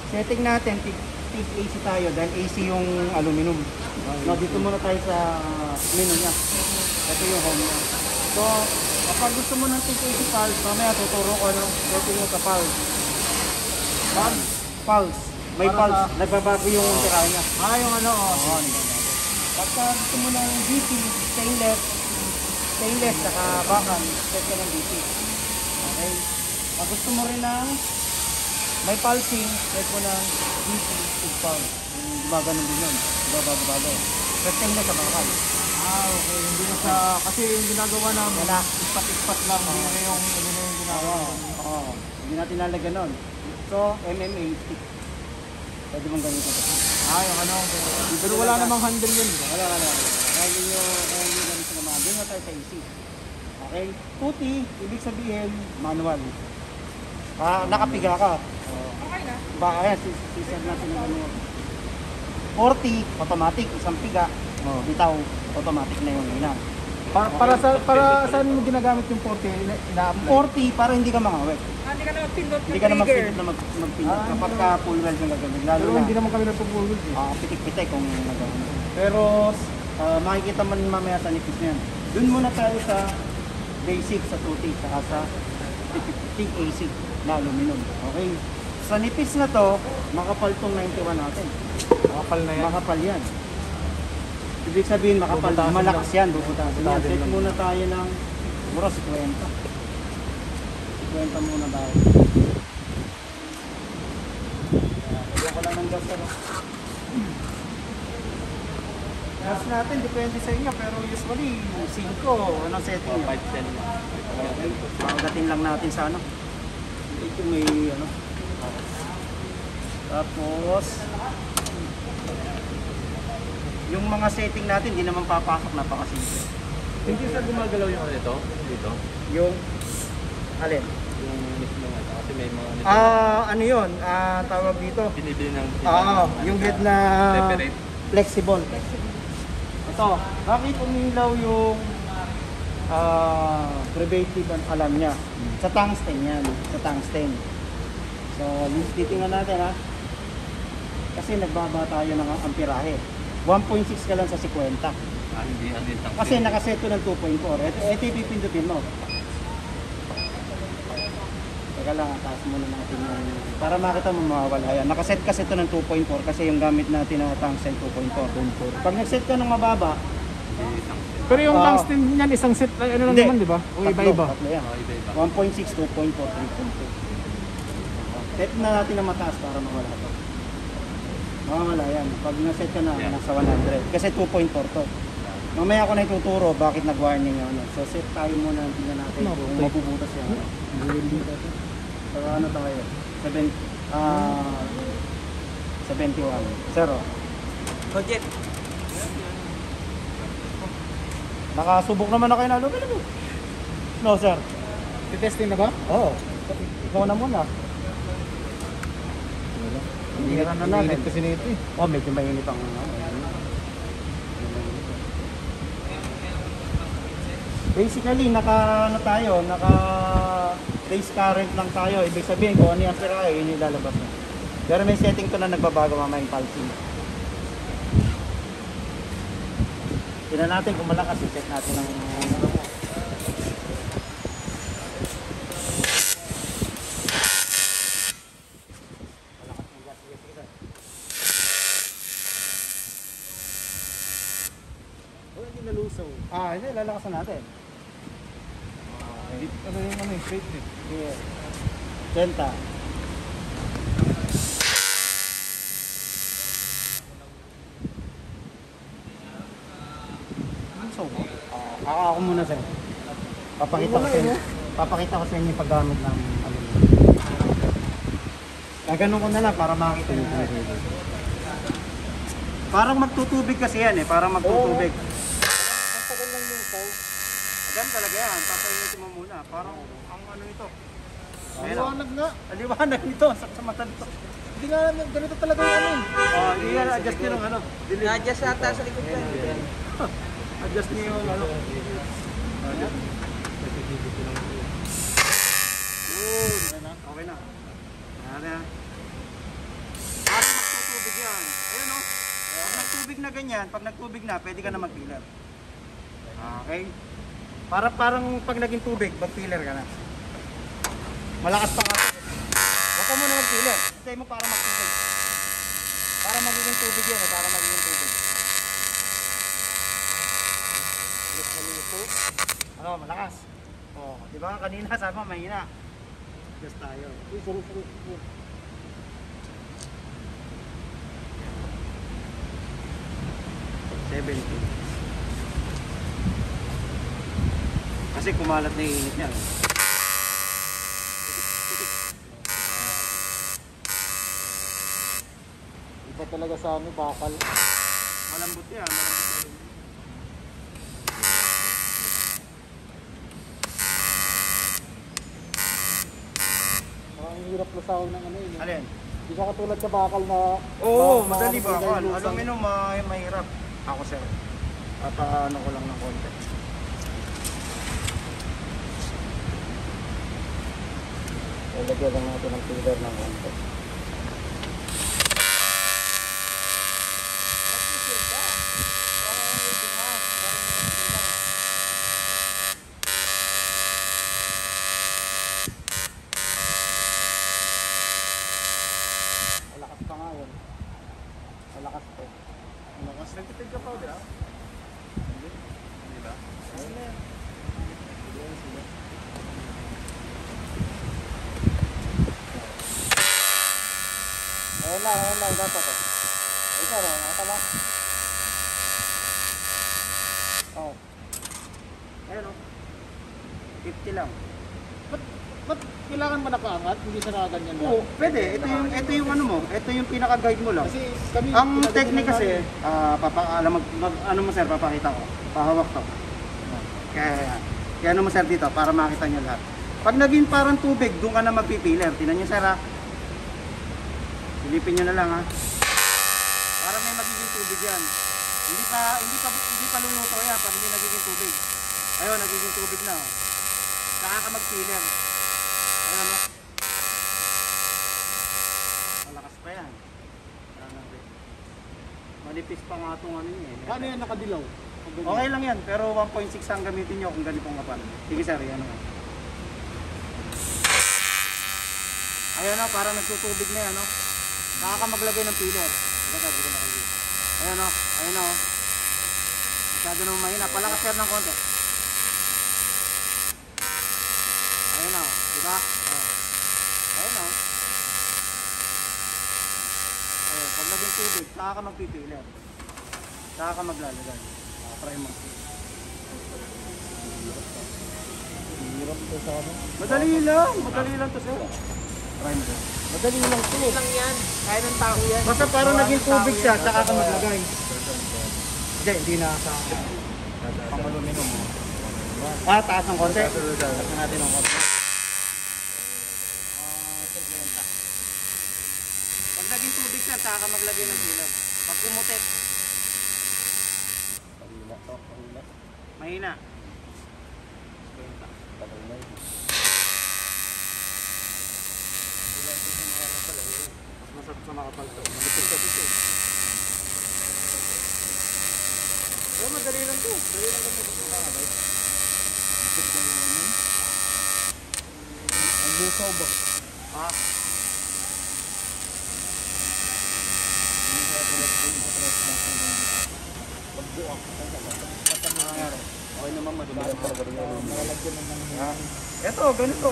Setting natin, TIG AC tayo dahil AC yung aluminum. No, dito muna tayo sa menu niya. Ito yung home niya. So, kapag gusto mo ng TIG AC pulse, mamaya tuturo ko ano, setting mo sa pulse. Pulse. May Para pulse. sa... Nagbabago yung tirahan niya. yung ano, Pagka gusto mo ng DC, stainless, saka bakal, set ka ng DC. Okay. Pag gusto mo rin ng may pulsing, set mo ng DC, TIG pulse. Yung gumagano din yun. Bago-bago. So, stainless sa bakal. okay. Hindi na sa... Kasi yung ginagawa namin, Wala. ispat-ispat lang. Hindi na yung ginagawa. Oo. Hindi natin nalagyan nun. So, MMA stick. Pwede mong gamitin ito. Yung ano. Pero wala namang handle yun. Wala. Kaya hindi nyo gamitin naman. Doon na tayo sa AC. Okay? 2T, ibig sabihin, manual. Nakapiga ka. Okay na. Ayan, sisad natin ng ano. 40, automatic, isang piga. Bitaw, automatic na yung ina. Para saan mo ginagamit yung 40? 40 para hindi ka mangawit. Hindi ka na magpindot ng Hindi ka na trigger. magpindot kapag ka full weld yung gagawin. Lalo Pero na, hindi naman kami nagpo-forward eh. pitik-pitik kung nagawin. Pero makikita man mamaya sa nipis na yan. Doon muna tayo sa basic sa 2T saka sa TIG AC na aluminum. Okay? Sa nipis na to, makapal tong 91 natin. Makapal na yan. Makapal yan. Ibig sabihin makapal, malakas yan, bubutasin yan. Set muna tayo ng mura 50. 50 muna tayo. Lagyan ko lang ng gas ano. Gas natin, depende sa inyo, pero usually 5, anong setting nyo? 5-10 lang. Okay, pagdating lang natin sa ano. Ito may ano. Tapos yung mga setting natin, hindi naman papasok, napakasimple. Hindi sa gumagalaw yung ano ito? Dito? Yung alin? Yung mismo nga. Kasi may mga... Ano yun? Tawag dito? Binibili ng... Yung head na separate. flexible. Ito, bakit umilaw yung preventive alarm niya? Sa tungsten yan. Sa tungsten. So, titingnan natin ha. Kasi nagbaba tayo ng amperahe. 1.6 ka lang sa 50. Hindi ano yung tangke. Kasi nakaseto ng 2.4. Ito ipipindutin mo. Teka lang, taas muna natin yung... Para makita mo mawawala yan. Nakaset kasi ito ng 2.4 kasi yung gamit natin na tungsten 2.4. Pag nag-set ka ng mababa... Pero yung tungsten niyan, isang set, ano lang naman, di ba? O iba-iba? Tatlo yan. 1.6, 2.4, 3.2. Set na natin ng mataas para mawala ito. Mawawala yan. Pag na-set ka na, nasa 100. Kasi 2.4 to. Mamaya ako na ituturo bakit nag-warning yun. So set tayo muna, tingnan natin kung mabubutas yan. So ano tayo? 71. Zero. Budget. Nakasubok naman na kayo na aluminum. No sir. Titesting na ba? Oo. Ikaw na muna. Hira na natin. Mainit kasi nito eh. Medyo mainit ang basically, naka base current lang tayo. Ibig sabihin, kung ano yung amperahe, yun yung lalabas na. Pero may setting to na nagbabago mamaya yung pulsing. Tignan natin kung malakas, i-check natin ang hindi, lalakasan natin. Ano yung ano yung straight eh? Yeah. Senta. So, ako muna sir. Papakita ko sa inyo yung paggamit ng aluminum. Gaganon ko na lang para makita nyo. Parang magtutubig kasi yan eh, parang magtutubig. Ganun talaga yan, papainitin mo muna. Parang ang ano ito. Liwanag nga. Aliwanag nito, sa mata nito. Hindi nga naman, ganito talaga yung ano eh. Hindi nga adjust nyo ng ano. Na-adjust ata sa likod yan. Adjust nyo yung ano. Yun, okay na. Ano na. tubig na ganyan, pag nagtubig na, pwede ka na mag-filler. Okay? Parang pag naging tubig, mag-filler ka na. Malakas pa nga. Huwag ka muna mag-filler. Stay mo para mag-tubig. Para magiging tubig yan eh, para magiging tubig. Ano, malakas. Oh, di ba kanina sabi mo mahina. Just tayo. Sorry. 70. Kasi kumalat na yung init niya. Iba talaga sa ano, bakal. Malambot yan, malambot. Parang hirap lasawin ng ano yun. Alin? Hindi ka katulad sa bakal na... Oo, madali ba? Aluminum, mahirap. Ako sir. Papaano ko lang ng konti. Lagyan lang natin ng filler ng konti. Malakas pa nga yun. Malakas po. Malakas. Nagtitid ka pa ulit ah? Hindi ba? Sige. Ayun lang, dapat oh. Ito rin, nakatama. Oh. Ayun oh. 50 lang. Ba't kailangan mo nakaangat? Hindi sa nakaganyan lang? Oo, pwede. Ito yung ano mo. Ito yung pinaka-guide mo lang. Kasi kami... Ang technique kasi, ano mo sir, papakita ko. Pahawak to. Kaya ano mo sir dito, para makita nyo lahat. Pag naging parang tubig, doon ka na magpipiler. Tinan nyo sir ha. Silipin nyo na lang ha. Para may magiging tubig yan. Hindi pa luluto yan pag hindi nagiging tubig. Ayun, nagiging tubig na. Oh. Saka ka mag-filler. Ayun o. Malakas pa yan. Manipis pa nga itong ano yun eh. Paano yan nakadilaw? Okay lang yan, pero 1.6 ang gamitin nyo kung ganitong kapal. Sige sir, yan o. Ayun o, parang nagtutubig na yan o. Saka ka maglagay ng filler. Ayun o, ayun o. Masyado naman mahina. Palakas sir ng konti. Ayun o, diba? Ayun o. Ayun, pag naging tubig, saka ka magpipiler. Saka ka maglalagay. Try mo. Hirap to sa ano? Madali lang to sir. Try mo sir. Madali lang to. Hindi lang yan. Kaya ng tao yan. Basta parang naging tubig siya, saka ka maglagay. Hindi na sa pang-aluminum mo. Taas ng konti. Taas natin ng konti. Pag naging tubig siya, saka ka maglagay ng filler. Pag kumutit. Mahina. Mas masarap sa makapal to. Malipit ka dito. Pero madali lang to. Madali lang to. Ang lusaw ba? Ha? Okay naman madali. Malalagyan na ng... Ito, ganito.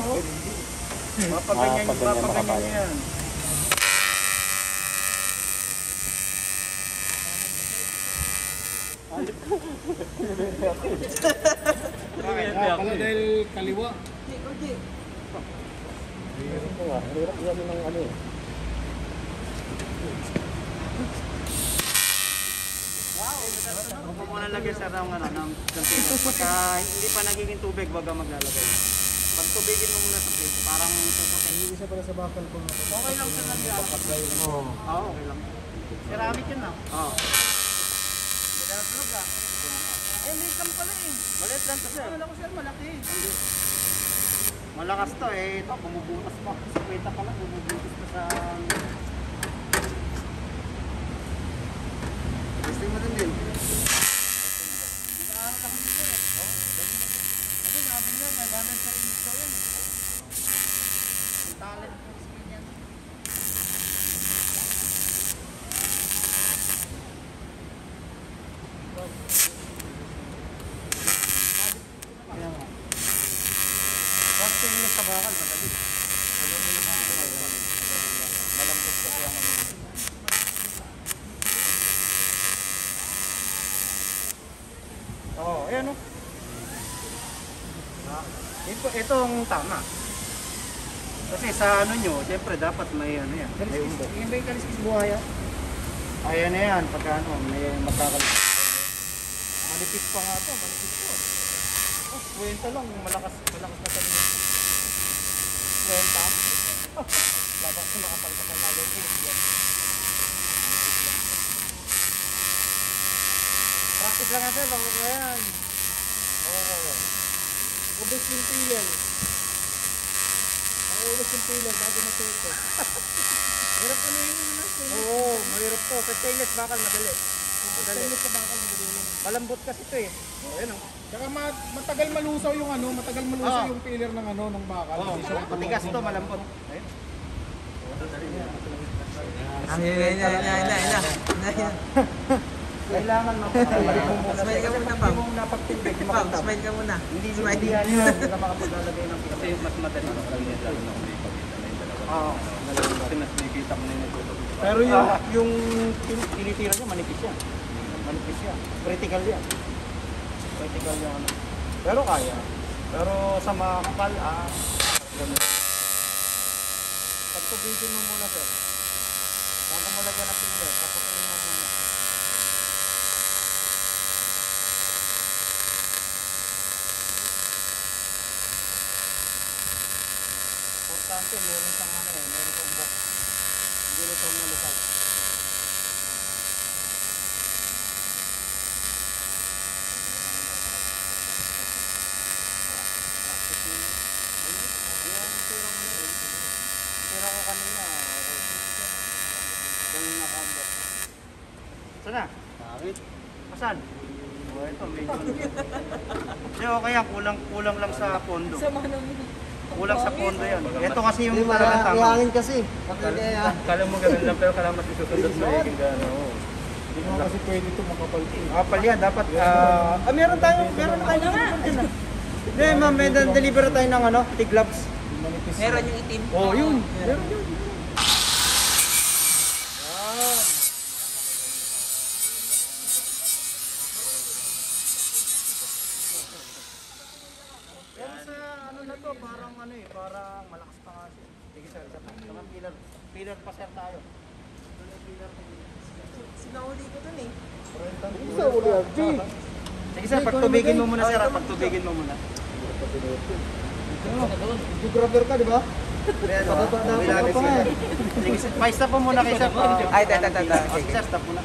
Mapaganyan yan. Pala dahil kaliwa. Hirap yan ng ano eh. Huwag mo muna lagyan sa ng container. Pagka hindi pa nagiging tubig, wag kang maglalagay. Pag tubigin mo muna sa plate, parang puputin. Hindi isa pala sa bakal ko nga. Okay lang sa naglalagay. Oo, okay lang. Ceramic yun na. Oo. Tulog ka. Eh, may cam pala eh. Maliit lang to sir. Wala ko sir, malaki. Hindi. Malakas to eh. Ito, bumubutas pa. Sa kweta pala, bumubutas pa sa... Gusto mo itong tama. Kasi sa ano nyo, siyempre dapat may ano yan. May umbok. Yung ba yung kaliskis buhaya? Ayan na yan, pagka ano, may magkakalit. Manipis pa nga to, manipis to. Oh, kwenta lang, malakas na tayo. Kwenta. Labas na makapagpapal na lalo. Practice lang nga sir, bago ko yan. Oo. Ubus yung pillar. Ubus yung pillar bago matuto. Hirap ano yun yung ano? Oo, mahirap to. Sa stainless bakal madali. Stainless ka bakal madali lang. Malambot kasi ito eh. Oh, yan oh. Tsaka matagal malusaw yung ano, matagal malusaw yung pillar ng ano, ng bakal. Oh, Hindi siya matigas ito, malambot. Ayun. Kailangan mapapalagay mo muna. Smile ka muna, Hindi Pam. mo napagtibig. Pam, smile ka muna. Hindi Smile. hindi yan yun. Hindi ka makapaglalagay ng kasi mas madali. Oo. Kasi mas nakikita mo na yung nagtutog. Pero yung tinitira niya, manipis yan. Manipis yan. Critical yan. Critical yan. Ano. Pero kaya. Pero sa mga kapal, ganun. Pagtubigin mo muna, sir. Bago mo lagyan ng finger, paputuin mo muna. Importante, meron siyang ano eh, meron siyang box. Hindi ito malusay. Tira ko kanina. Kanina ka box. Saan na? Bakit? Asan? Oh, ito medyo. Hindi, okay yan. Kulang lang sa pondo. Kulang sa pondo yan. Ito kasi yung talagang tama. Iangin kasi. Kala mo ganun lang pero kala mas isusunod sa higing gano'n. Hindi mo kasi pwede ito makapal. Kapal yan, dapat meron na tayo dito. Hindi, ma'am, may deliver tayo ng ano, T-gloves. Manipis. Meron yung itim. Oh, yun. Meron. Pero sa ano na to, parang ano eh, parang malakas pa nga siya. Sige sir, sa mga pillar pa sir tayo. Sinauli ko dun eh. Isa uli RG. Sige sir, pagtubigin mo muna sir, pagtubigin mo muna. Videographer ka, di ba? Sige sir, pa-stop po muna kay sir. Ay, ta. Sige sir, stop muna.